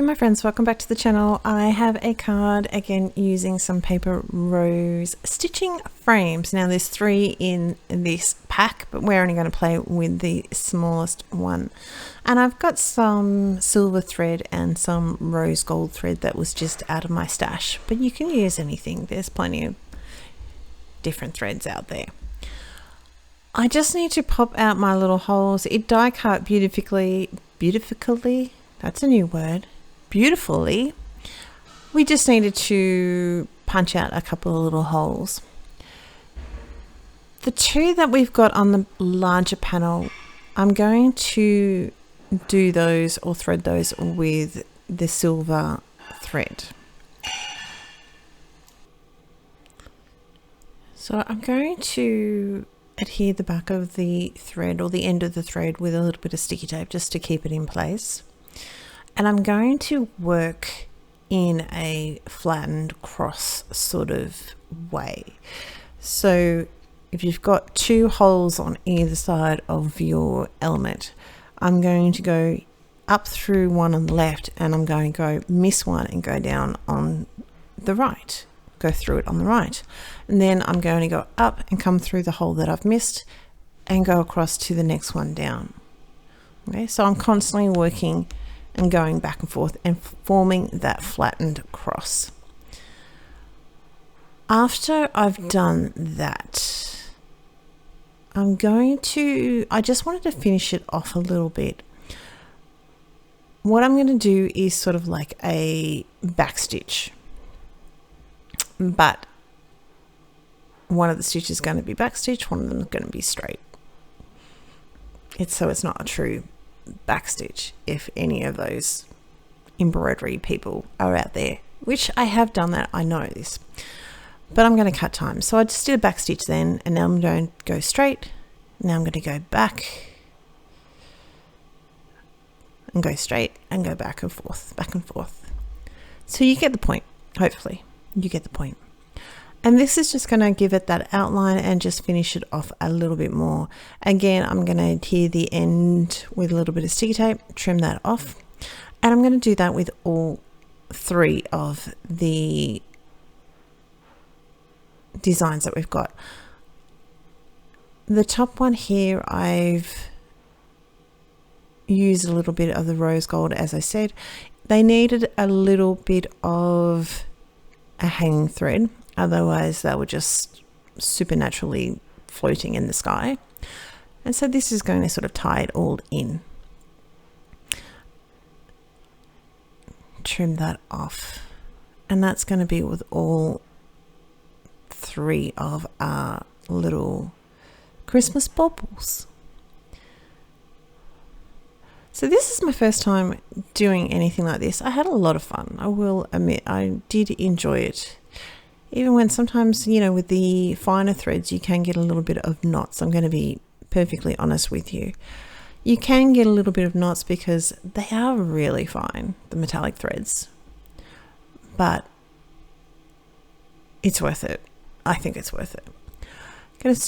my friends, welcome back to the channel. I have a card again using some paper rose stitching frames. Now there's 3 in this pack, but we're only going to play with the smallest one. And I've got some silver thread and some rose gold thread that was just out of my stash, but you can use anything. There's plenty of different threads out there. I just need to pop out my little holes. It die cut beautifully, that's a new word, beautifully. We just needed to punch out a couple of little holes. The 2 that we've got on the larger panel, I'm going to do those or thread those with the silver thread. So I'm going to adhere the back of the thread or the end of the thread with a little bit of sticky tape just to keep it in place. And I'm going to work in a flattened cross sort of way. So if you've got 2 holes on either side of your element, I'm going to go up through one on the left, and I'm going to go miss one and go down on the right, go through it on the right. And then I'm going to go up and come through the hole that I've missed and go across to the next one down. Okay, so I'm constantly working and going back and forth and forming that flattened cross. After I've done that, I just wanted to finish it off a little bit. What I'm going to do is sort of like a back stitch, but one of the stitches is going to be back stitch, one of them is going to be straight. So it's not a true back stitch, if any of those embroidery people are out there, which I have done that, I know this, but I'm going to cut time. So I just did a back stitch then, and now I'm going to go straight. Now I'm going to go back and go straight and go back and forth, back and forth. So you get the point. Hopefully you get the point. And this is just going to give it that outline and just finish it off a little bit more. Again, I'm going to adhere the end with a little bit of sticky tape, trim that off. And I'm going to do that with all 3 of the designs that we've got. The top one here, I've used a little bit of the rose gold. As I said, they needed a little bit of a hanging thread. Otherwise, they were just supernaturally floating in the sky. And so this is going to sort of tie it all in. Trim that off. And that's going to be with all 3 of our little Christmas baubles. So this is my first time doing anything like this. I had a lot of fun. I will admit, I did enjoy it. Even when sometimes, you know, with the finer threads, you can get a little bit of knots. I'm going to be perfectly honest with you. You can get a little bit of knots because they are really fine, the metallic threads. But it's worth it. I think it's worth it.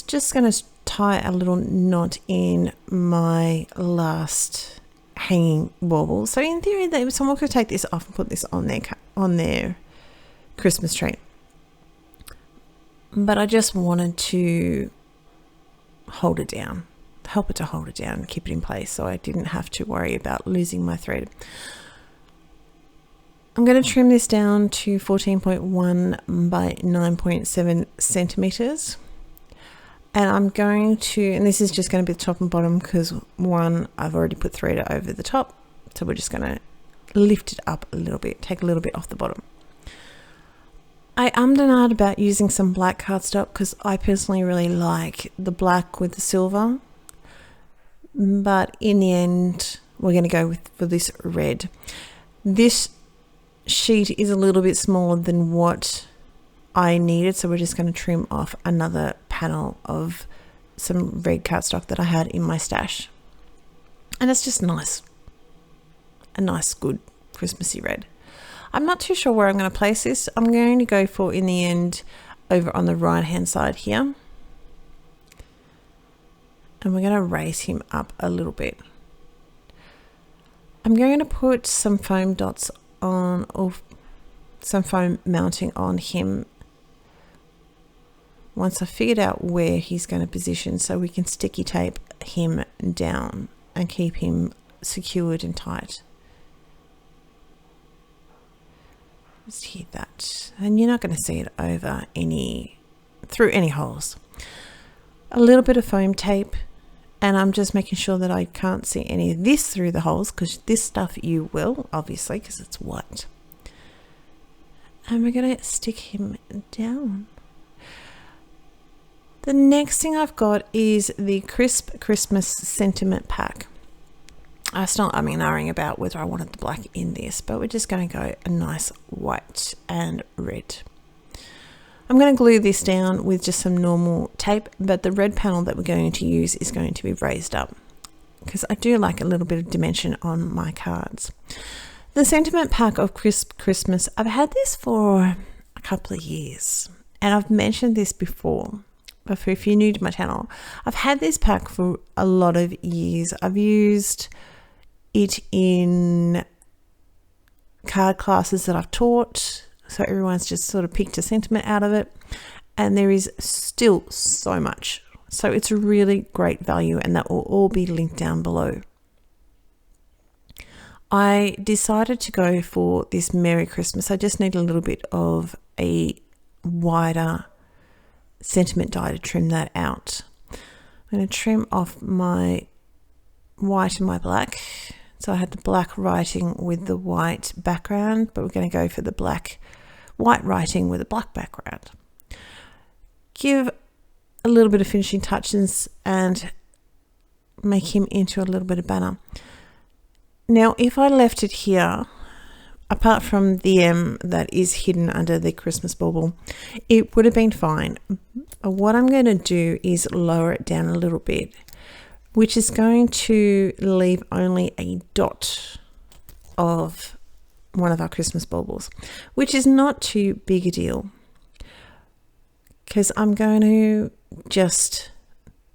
Just going to tie a little knot in my last hanging bauble. So in theory, someone could take this off and put this on their Christmas tree. But I just wanted to hold it down, help it to hold it down, keep it in place, so I didn't have to worry about losing my thread. I'm going to trim this down to 14.1 by 9.7 centimeters. And I'm going to, and this is just going to be the top and bottom because one, I've already put thread over the top. So we're just going to lift it up a little bit, take a little bit off the bottom. I ummed and ahed about using some black cardstock because I personally really like the black with the silver. But in the end, we're going to go for this red. This sheet is a little bit smaller than what I needed, so we're just going to trim off another panel of some red cardstock that I had in my stash. And it's just nice. A nice, good Christmassy red. I'm not too sure where I'm going to place this. I'm going to go for, in the end, over on the right hand side here. And we're going to raise him up a little bit. I'm going to put some foam dots on, or some foam mounting on him once I figured out where he's going to position, so we can sticky tape him down and keep him secured and tight. Just hear that, and you're not going to see it through any holes. A little bit of foam tape, and I'm just making sure that I can't see any of this through the holes, because this stuff you will, obviously, because it's white. And we're going to stick him down. The next thing I've got is the Crisp Christmas Sentiment Pack. I was not umming about whether I wanted the black in this, but we're just going to go a nice white and red. I'm going to glue this down with just some normal tape, but the red panel that we're going to use is going to be raised up, because I do like a little bit of dimension on my cards. The Sentiment Pack of Crisp Christmas, I've had this for a couple of years, and I've mentioned this before. But if you're new to my channel, I've had this pack for a lot of years. I've used it in card classes that I've taught, so everyone's just sort of picked a sentiment out of it, and there is still so much. So it's a really great value, and that will all be linked down below. I decided to go for this Merry Christmas. I just need a little bit of a wider sentiment die to trim that out. I'm going to trim off my white and my black. So I had the black writing with the white background, but we're going to go for the white writing with a black background. Give a little bit of finishing touches and make him into a little bit of banner. Now, if I left it here, apart from the M that is hidden under the Christmas bauble, it would have been fine. What I'm going to do is lower it down a little bit, which is going to leave only a dot of one of our Christmas baubles, which is not too big a deal, because I'm going to just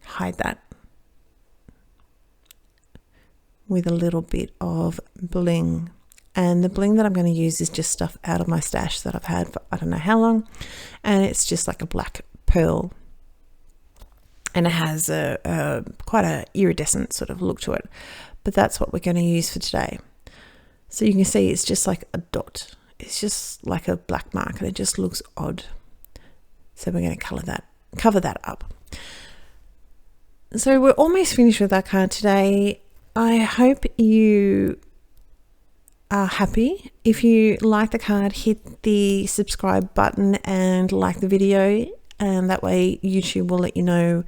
hide that with a little bit of bling. And the bling that I'm going to use is just stuff out of my stash that I've had for I don't know how long. And it's just like a black pearl. And it has quite a iridescent sort of look to it. But that's what we're going to use for today. So you can see it's just like a dot. It's just like a black mark, and it just looks odd. So we're going to cover that up. So we're almost finished with our card today. I hope you are happy. If you like the card, hit the subscribe button and like the video, and that way YouTube will let you know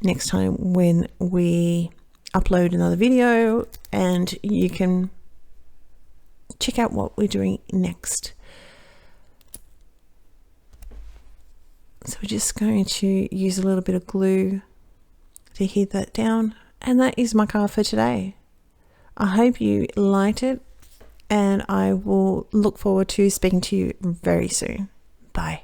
next time when we upload another video, and you can check out what we're doing next. So we're just going to use a little bit of glue to heat that down, and that is my card for today. I hope you liked it, and I will look forward to speaking to you very soon. Bye.